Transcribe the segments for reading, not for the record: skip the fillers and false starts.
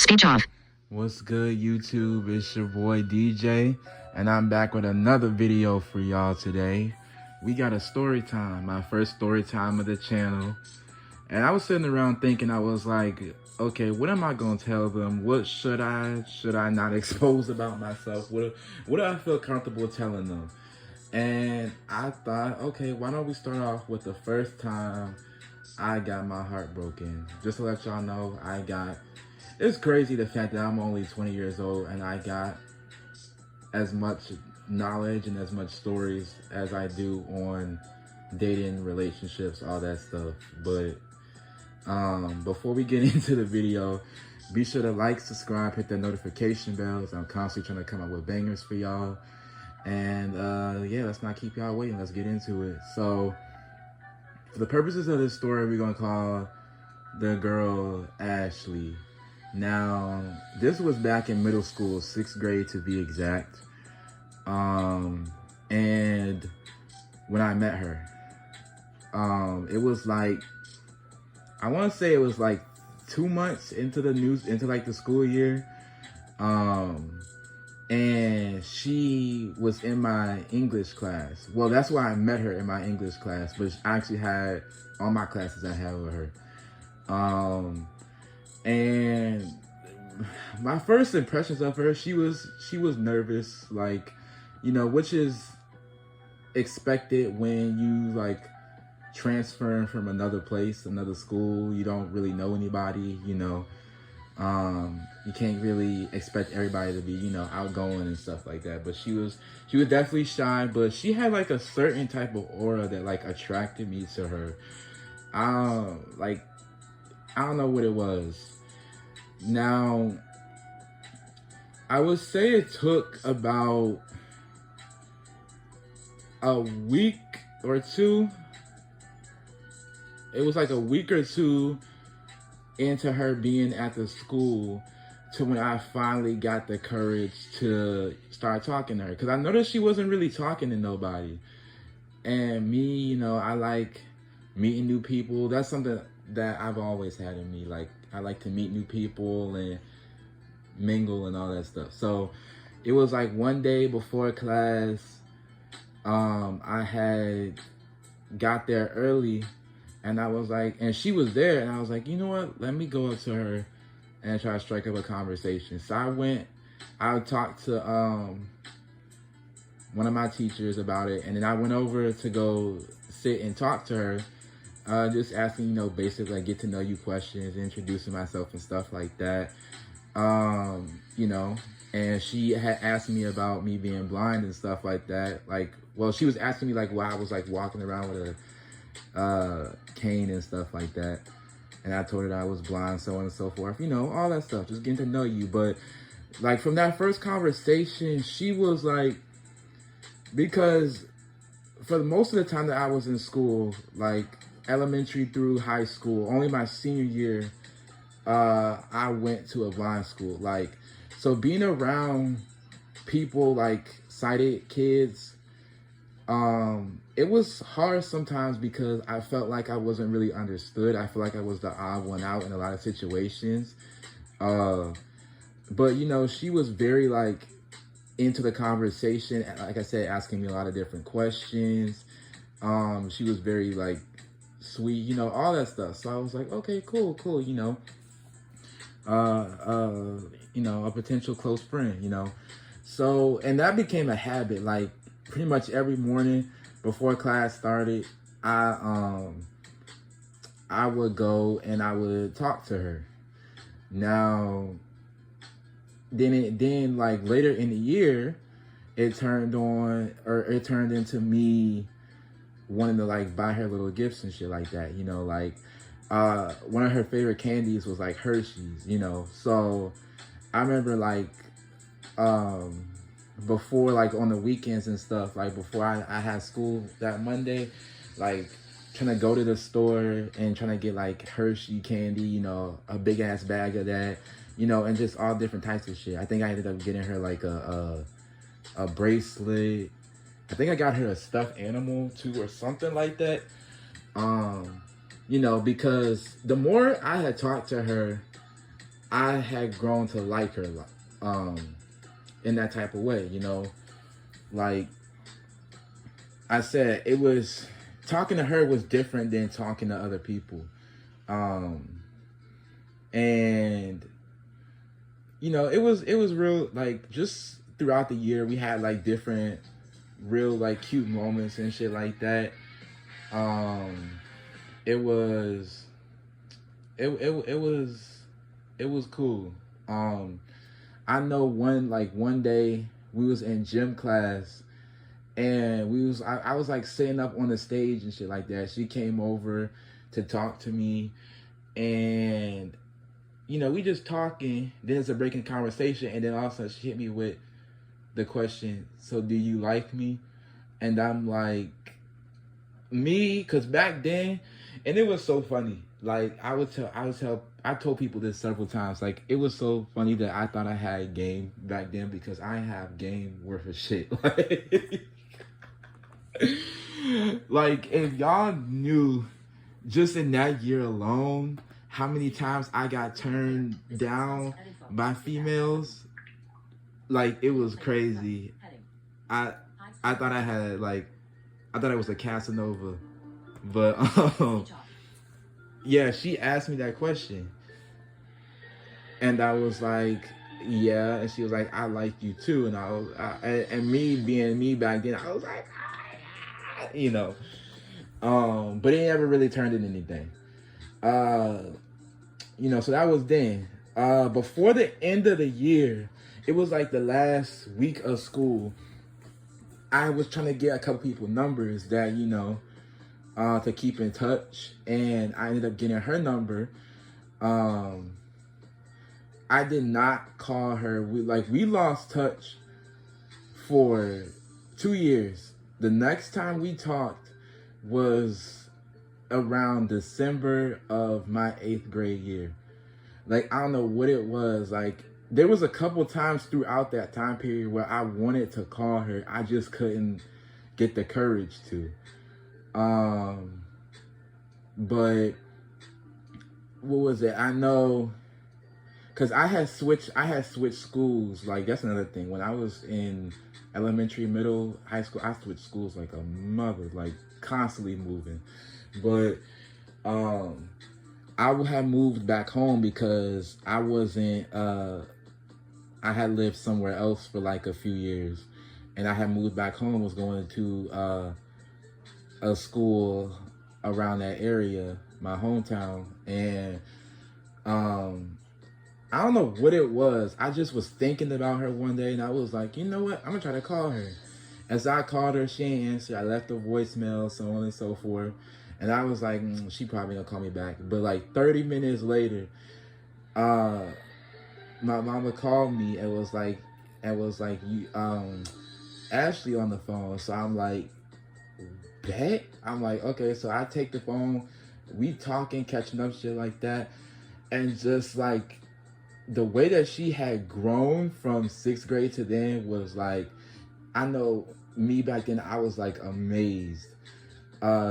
Speech off. What's good, YouTube? It's your boy DJ, and I'm back with another video for y'all today. We got a story time, my first story time of the channel. And I was sitting around thinking, I was like, okay, what am I gonna tell them? What should I not expose about myself? What do I feel comfortable telling them? And I thought, okay, why don't we start off with the first time I got my heart broken? Just to let y'all know, it's crazy the fact that I'm only 20 years old and I got as much knowledge and as much stories as I do on dating, relationships, all that stuff. But before we get into the video, be sure to like, subscribe, hit the notification bells. I'm constantly trying to come up with bangers for y'all. And yeah, let's not keep y'all waiting. Let's get into it. So for the purposes of this story, we're gonna call the girl Ashley. Now, this was back in middle school, 6th grade to be exact. And when I met her, it was like, I want to say it was like 2 months into the school year. And she was in my English class. Well, that's why I met her, in my English class, but I actually had all my classes I had with her. And my first impressions of her, she was nervous, like, you know, which is expected when you like transferring from another place, another school. You don't really know anybody, you know. You can't really expect everybody to be, you know, outgoing and stuff like that. But she was definitely shy, but she had like a certain type of aura that like attracted me to her. I don't know what it was. Now, I would say it took about a week or two. It was like a week or two into her being at the school to when I finally got the courage to start talking to her. Because I noticed she wasn't really talking to nobody. And me, you know, I like meeting new people. That's something that I've always had in me. Like, I like to meet new people and mingle and all that stuff. So it was like one day before class, I had got there early. And I was like, and she was there, and I was like, you know what? Let me go up to her and try to strike up a conversation. So I talked to one of my teachers about it, and then I went over to go sit and talk to her, just asking, you know, basically like get to know you questions, introducing myself and stuff like that. You know, and she had asked me about me being blind and stuff like that. Like, well, she was asking me like why I was like walking around with a cane and stuff like that, and I told her that I was blind, so on and so forth, you know, all that stuff, just getting to know you. But like from that first conversation, she was like, because for most of the time that I was in school, like elementary through high school, only my senior year I went to a blind school. Like, so being around people like sighted kids, it was hard sometimes because I felt like I wasn't really understood. I feel like I was the odd one out in a lot of situations. But you know, she was very like into the conversation. Like I said, asking me a lot of different questions. She was very like sweet, you know, all that stuff. So I was like, okay, cool, you know, you know, a potential close friend, you know. So, and that became a habit. Like pretty much every morning before class started, I would go and I would talk to her. Now, then like later in the year, it turned into me wanting to like buy her little gifts and shit like that, you know, like one of her favorite candies was like Hershey's, you know. So I remember like before, like on the weekends and stuff, like before I had school that Monday, like trying to go to the store and trying to get like Hershey candy, you know, a big ass bag of that, you know, and just all different types of shit. I think I ended up getting her like a bracelet. I think I got her a stuffed animal too or something like that. You know, because the more I had talked to her, I had grown to like her, in that type of way, like I said, it was talking to her was different than talking to other people. Um, and it was real, like, just throughout the year we had like different real like cute moments and shit like that. Um, it was it was cool. Um, I know one day we was in gym class and I was like sitting up on the stage and shit like that. She came over to talk to me, and we just talking. Then it's a breaking conversation, and then all of a sudden she hit me with the question, "So do you like me?" And I'm like, me, because back then, and it was so funny. Like I told people this several times. Like, it was so funny that I thought I had game back then because I have game worth of shit. Like, if y'all knew just in that year alone how many times I got turned down by females, like, it was crazy. I I thought I thought I was a Casanova, but yeah, she asked me that question, and I was like, yeah, and she was like, I like you too, and and me being me back then, I was like, but it never really turned into anything. So that was then. Before the end of the year, it was like the last week of school. I was trying to get a couple people numbers that, to keep in touch, and I ended up getting her number. I did not call her. We lost touch for 2 years. The next time we talked was around December of my 8th grade year. Like, I don't know what it was. Like, there was a couple times throughout that time period where I wanted to call her. I just couldn't get the courage to. But what was it? I know, cause I had switched schools. Like, that's another thing. When I was in elementary, middle, high school, I switched schools like a mother, like constantly moving. But I would have moved back home because I wasn't. I had lived somewhere else for like a few years, and I had moved back home. Was going to a school around that area, my hometown, and I don't know what it was. I just was thinking about her one day, and I was like, you know what? I'm gonna try to call her. As I called her, she ain't answer. I left a voicemail, so on and so forth. And I was like, she probably gonna call me back. But like 30 minutes later, my mama called me and was like, you, Ashley on the phone. So I'm like, bet? I'm like, okay. So I take the phone, we talking, catching up, shit like that. And just like the way that she had grown from 6th grade to then was like, I know me back then, I was like amazed.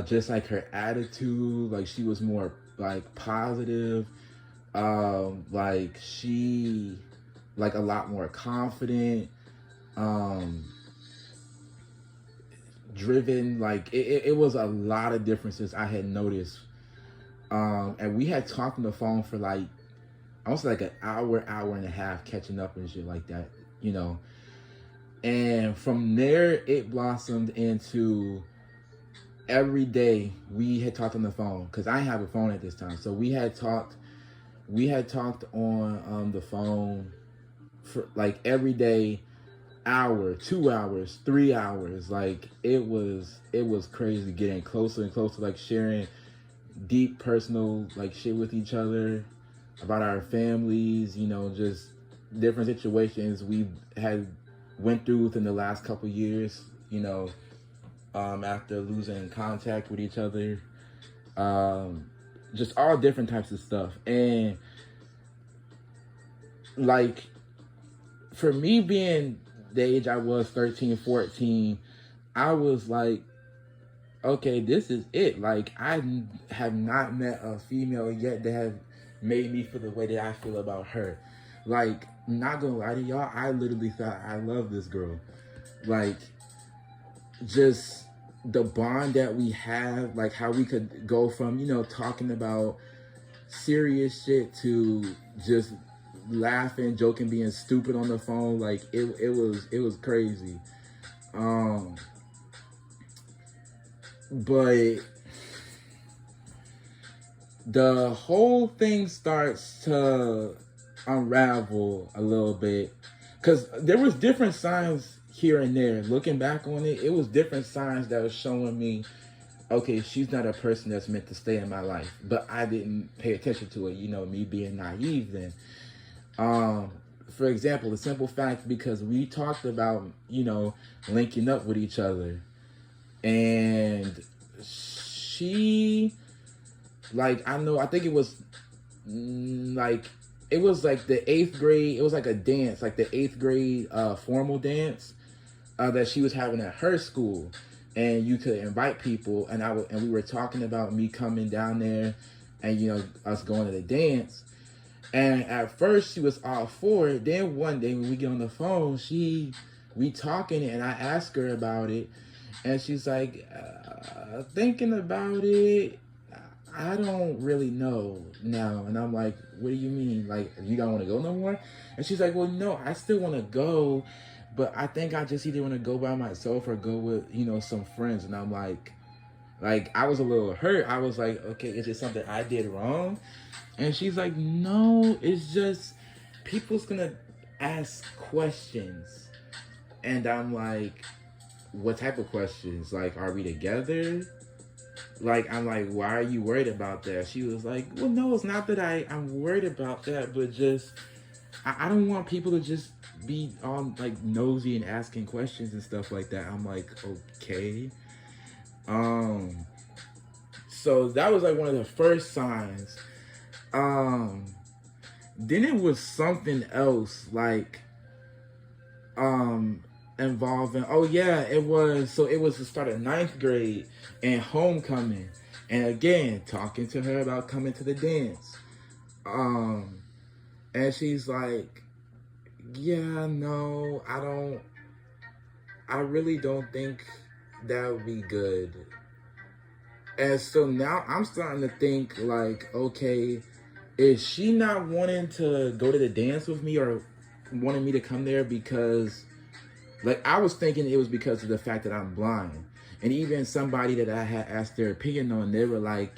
Just like her attitude, like she was more like positive. Like she, like a lot more confident, driven. Like it was a lot of differences I had noticed. And we had talked on the phone for like, almost like an hour and a half, catching up and shit like that, And from there, it blossomed into every day we had talked on the phone, because I didn't have a phone at this time. So we had talked on the phone for like every day, hour, 2 hours, 3 hours. Like it was crazy, getting closer and closer, like sharing deep personal like shit with each other about our families, just different situations we had went through within the last couple years, after losing contact with each other, just all different types of stuff. And like, for me being the age I was, 13, 14, I was like, okay, this is it. Like, I have not met a female yet that have made me feel the way that I feel about her. Like, not gonna lie to y'all, I literally thought I love this girl. Like, just the bond that we have, like how we could go from, talking about serious shit to just laughing, joking, being stupid on the phone. Like it was crazy. But the whole thing starts to unravel a little bit, because there was different signs here and there. Looking back on it, it was different signs that was showing me, okay, she's not a person that's meant to stay in my life. But I didn't pay attention to it, me being naive then. For example, the simple fact, because we talked about, linking up with each other. And she, like, I think it was, it was like the 8th grade, it was like a dance, like the 8th grade formal dance that she was having at her school. And you could invite people, and we were talking about me coming down there and, us going to the dance. And at first she was all for it. Then one day when we get on the phone, we talking, and I asked her about it. And she's like, thinking about it, I don't really know now. And I'm like, what do you mean? Like, you don't want to go no more? And she's like, well, no, I still want to go, but I think I just either want to go by myself or go with, some friends. And I'm like, I was a little hurt. I was like, okay, is it something I did wrong? And she's like, no, it's just people's gonna ask questions. And I'm like, what type of questions? Like, are we together? Like, I'm like, why are you worried about that? She was like, well, no, it's not that I'm worried about that, but just, I don't want people to just be all like nosy and asking questions and stuff like that. I'm like, okay. So that was like one of the first signs. Then it was something else, like, involving, it was the start of 9th grade and homecoming, and again talking to her about coming to the dance. And she's like, yeah, no, I really don't think that would be good. And so now I'm starting to think, like, okay, is she not wanting to go to the dance with me, or wanting me to come there because, like, I was thinking it was because of the fact that I'm blind. And even somebody that I had asked their opinion on, they were like,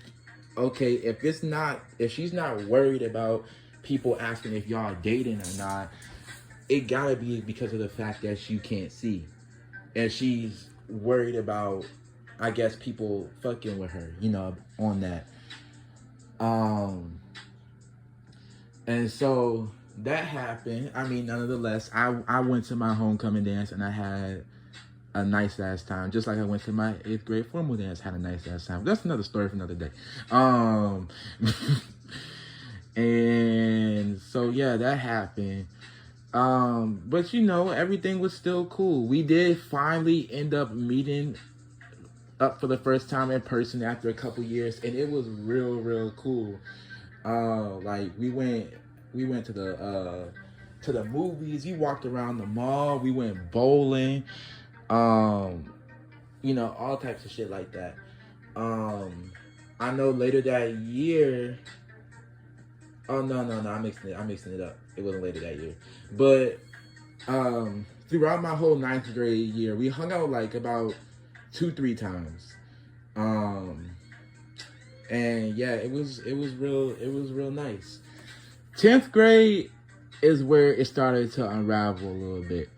okay, if she's not worried about people asking if y'all dating or not, it gotta be because of the fact that you can't see. And she's worried about, I guess, people fucking with her, on that. And so that happened. I mean, nonetheless, I went to my homecoming dance and I had a nice ass time. Just like I went to my 8th grade formal dance, had a nice ass time. That's another story for another day. And so yeah, that happened. But everything was still cool. We did finally end up meeting up for the first time in person after a couple years, and it was real cool. Like we went to the movies. We walked around the mall. We went bowling. All types of shit like that. I know later that year. Oh no, I'm mixing it up. It wasn't later that year, but throughout my whole 9th grade year, we hung out like about 2-3 times. And yeah, it was real nice. 10th grade is where it started to unravel a little bit.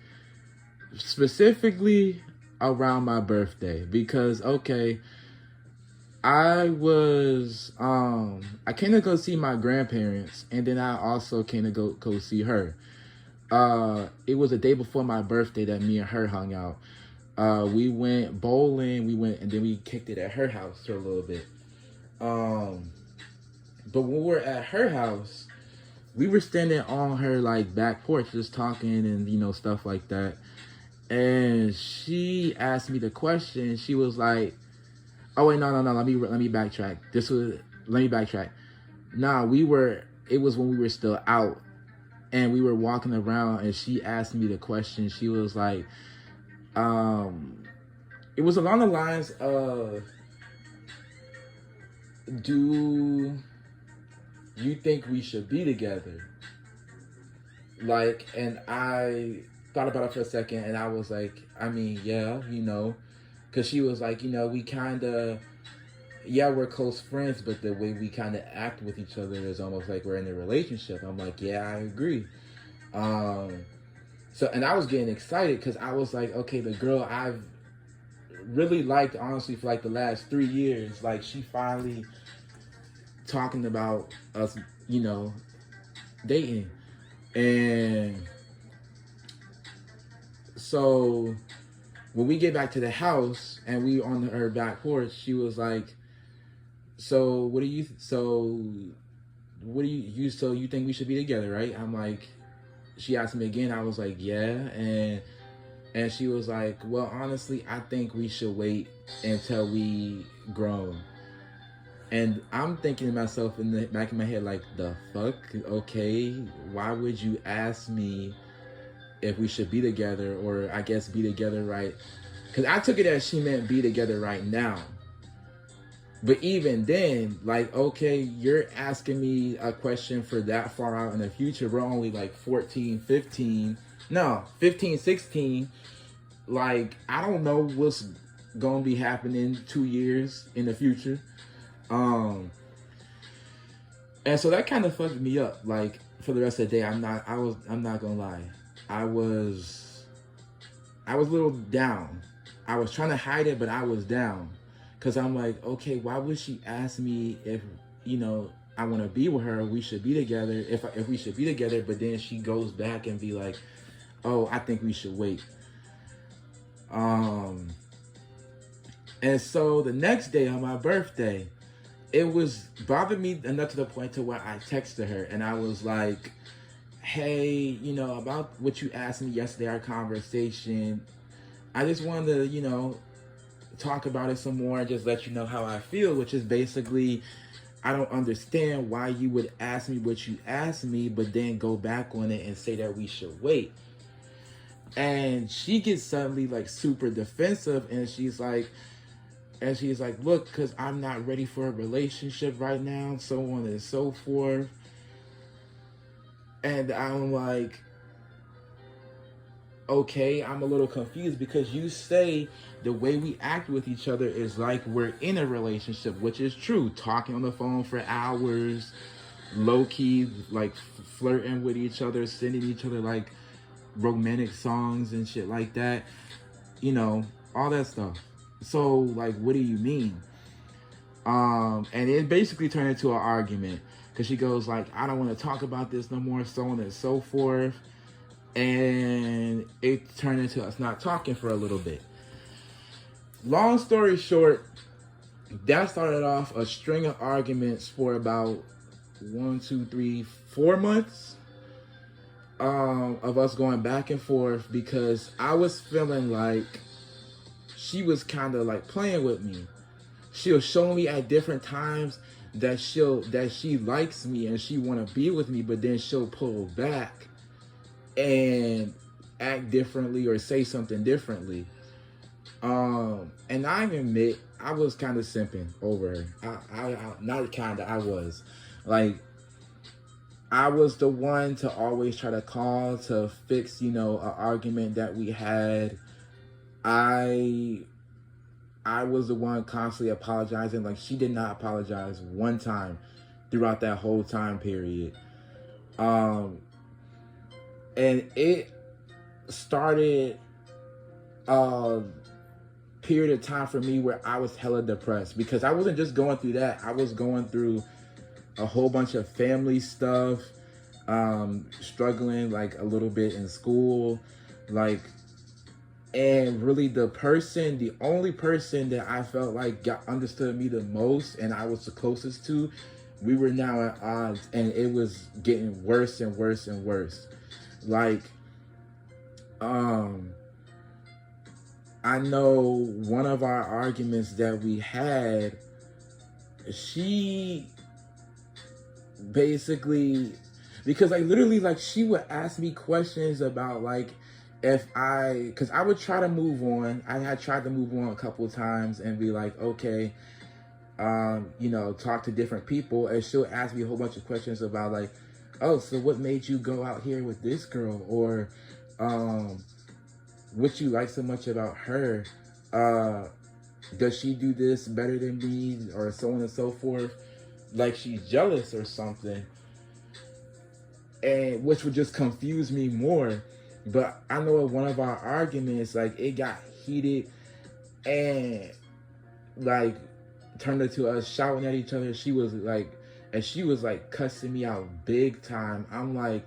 Specifically around my birthday, because I came to go see my grandparents, and then I also came to go see her. It was the day before my birthday that me and her hung out. We went bowling, and then we kicked it at her house for a little bit. But when we were at her house, we were standing on her like back porch just talking and stuff like that. And she asked me the question. She was like, oh wait, no, let me backtrack. Let me backtrack. Nah, we were it was when we were still out and we were walking around, and she asked me the question. She was like, it was along the lines of, do you think we should be together? Like, and I thought about it for a second, and I was like, I mean, yeah, because she was like, we kind of, yeah, we're close friends, but the way we kind of act with each other is almost like we're in a relationship. I'm like, yeah, I agree. So, and I was getting excited because I was like, okay, the girl I've really liked, honestly, for like the last 3 years, like, she finally talking about us, dating. And so when we get back to the house and we on her back porch, she was like, so you think we should be together, right? I'm like, she asked me again. I was like, yeah. And she was like, well, honestly, I think we should wait until we grown. And I'm thinking to myself in the back of my head, like, the fuck? Okay, why would you ask me if we should be together, or I guess be together right? Because I took it as she meant be together right now. But even then, like, okay, you're asking me a question for that far out in the future. We're only like 14, 15. No, 15, 16. Like, I don't know what's going to be happening 2 years in the future. And so that kind of fucked me up. Like, for the rest of the day, I'm not gonna lie. I was a little down. I was trying to hide it, but I was down. Cause I'm like, okay, why would she ask me if, I want to be with her, we should be together, if we should be together, but then she goes back and be like, oh, I think we should wait. And so the next day on my birthday, it was bothered me enough to the point to where I texted her and I was like, hey, about what you asked me yesterday, our conversation, I just wanted to, talk about it some more and just let you know how I feel, which is basically, I don't understand why you would ask me what you asked me, but then go back on it and say that we should wait. And she gets suddenly like super defensive, and she's like, look, because I'm not ready for a relationship right now, so on and so forth. And I'm like, okay, I'm a little confused, because you say the way we act with each other is like we're in a relationship, which is true. Talking on the phone for hours, low-key, like flirting with each other, sending each other like romantic songs and shit like that. All that stuff. So, like, what do you mean? And it basically turned into an argument, because she goes like, I don't want to talk about this no more, so on and so forth. And it turned into us not talking for a little bit. Long story short, that started off a string of arguments for about 1, 2, 3, 4 months of us going back and forth, because I was feeling like she was kind of like playing with me. She'll show me at different times that she likes me and she want to be with me, but then she'll pull back and act differently or say something differently. And I admit, I was kind of simping over her. I was. Like, I was the one to always try to call to fix, an argument that we had. I was the one constantly apologizing. Like, she did not apologize one time throughout that whole time period. And it started a period of time for me where I was hella depressed, because I wasn't just going through that. I was going through a whole bunch of family stuff, struggling like a little bit in school, and really the only person that I felt like understood me the most and I was the closest to, we were now at odds, and it was getting worse and worse and worse. Like, I know one of our arguments that we had, she basically, because like literally like she would ask me questions about like if because I would try to move on. I had tried to move on a couple of times and be like, okay, you know, talk to different people, and she'll ask me a whole bunch of questions about like, oh, so what made you go out here with this girl, or what you like so much about her, does she do this better than me, or so on and so forth, like she's jealous or something, and which would just confuse me more. But I know in one of our arguments, like it got heated and like turned into us shouting at each other. She was like cussing me out big time. I'm like,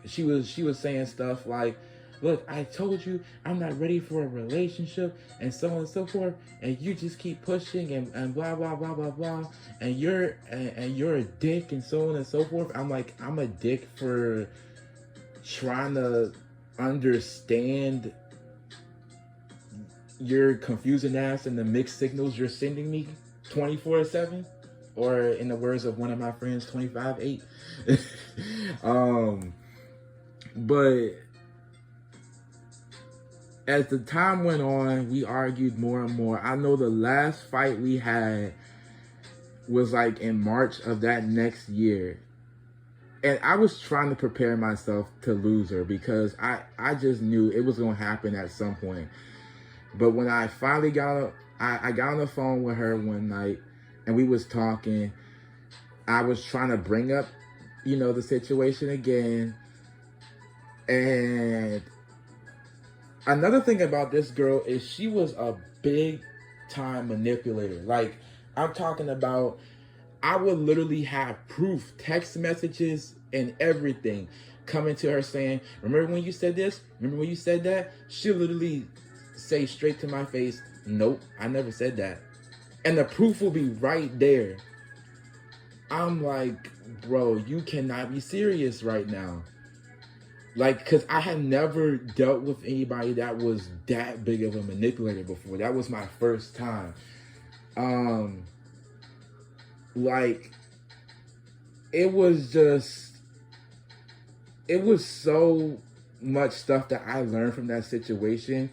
she was saying stuff like, look, I told you I'm not ready for a relationship, and so on and so forth, and you just keep pushing and blah blah blah blah blah, and you're a dick, and so on and so forth. I'm like, I'm a dick for trying to understand your confusing ass and the mixed signals you're sending me 24/7, or in the words of one of my friends, 25/8. But as the time went on, we argued more and more. I know the last fight we had was like in March of that next year. And I was trying to prepare myself to lose her because I just knew it was going to happen at some point. But when I finally I got on the phone with her one night and we was talking, I was trying to bring up, you know, the situation again. And another thing about this girl is she was a big time manipulator. Like, I'm talking about, I would literally have proof, text messages and everything coming to her saying, remember when you said this? Remember when you said that? She'll literally say straight to my face, nope, I never said that. And the proof will be right there. I'm like, bro, you cannot be serious right now. Like, because I had never dealt with anybody that was that big of a manipulator before. That was my first time. Like, it was so much stuff that I learned from that situation,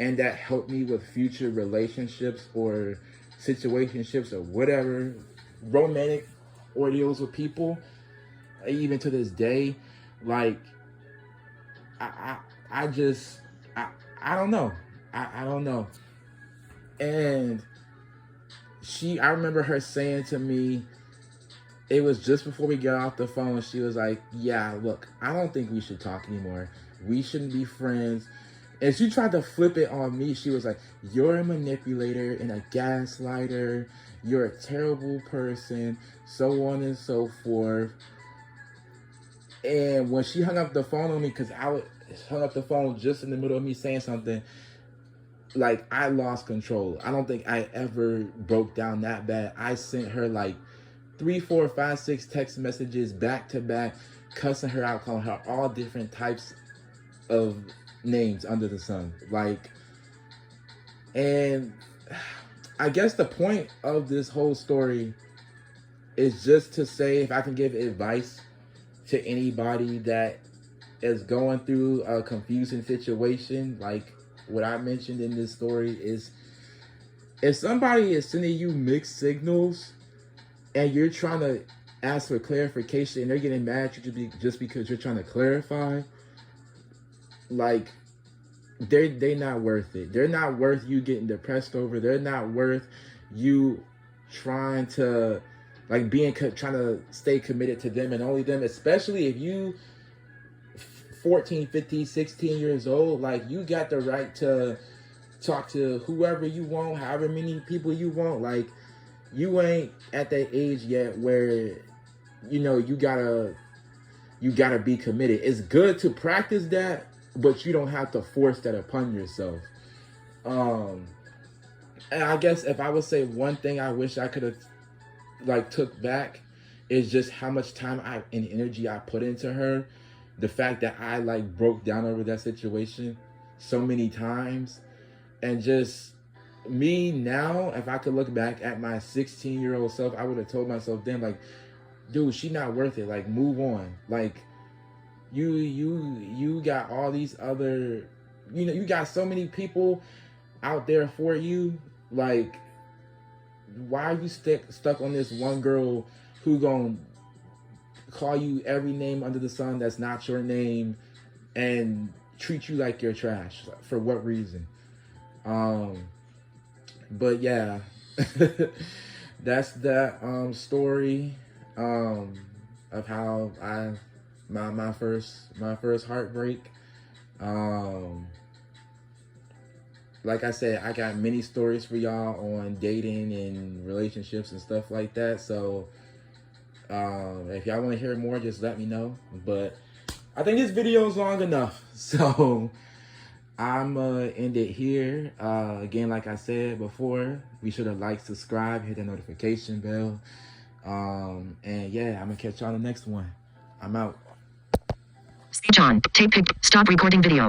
and that helped me with future relationships or situationships or whatever, romantic ordeals with people, even to this day. Like, I don't know. I don't know. And I remember her saying to me, it was just before we got off the phone, she was like, yeah, look, I don't think we should talk anymore. We shouldn't be friends. And she tried to flip it on me. She was like, you're a manipulator and a gaslighter. You're a terrible person, so on and so forth. And when she hung up the phone on me, because I hung up the phone just in the middle of me saying something, like, I lost control. I don't think I ever broke down that bad. I sent her like 3, 4, 5, 6 text messages back to back, cussing her out, calling her all different types of names under the sun. Like, and I guess the point of this whole story is just to say, if I can give advice to anybody that is going through a confusing situation, like what I mentioned in this story, is if somebody is sending you mixed signals and you're trying to ask for clarification and they're getting mad at you just because you're trying to clarify, like, they're not worth it. They're not worth you getting depressed over. They're not worth you trying to, like, trying to stay committed to them and only them, especially if you 14, 15, 16 years old. Like, you got the right to talk to whoever you want, however many people you want. Like, you ain't at that age yet where, you know, you gotta be committed. It's good to practice that, but you don't have to force that upon yourself. And I guess if I would say one thing I wish I could have, like, took back, is just how much time and energy I put into her. The fact that I, like, broke down over that situation so many times. And just me now, if I could look back at my 16-year-old self, I would have told myself then, like, dude, she not worth it. Like, move on. Like, you got all these other, you got so many people out there for you. Like, why are you stuck on this one girl who gonna call you every name under the sun that's not your name and treat you like you're trash? For what reason? But yeah, that's that story of how my first heartbreak. Like I said, I got many stories for y'all on dating and relationships and stuff like that. So if y'all want to hear more, just let me know. But I think this video is long enough, so I'm end it here. Again, like I said before, be sure to like, subscribe, hit the notification bell. And yeah, I'm gonna catch y'all on the next one. I'm out. Speech on. Tape pic. Stop recording video.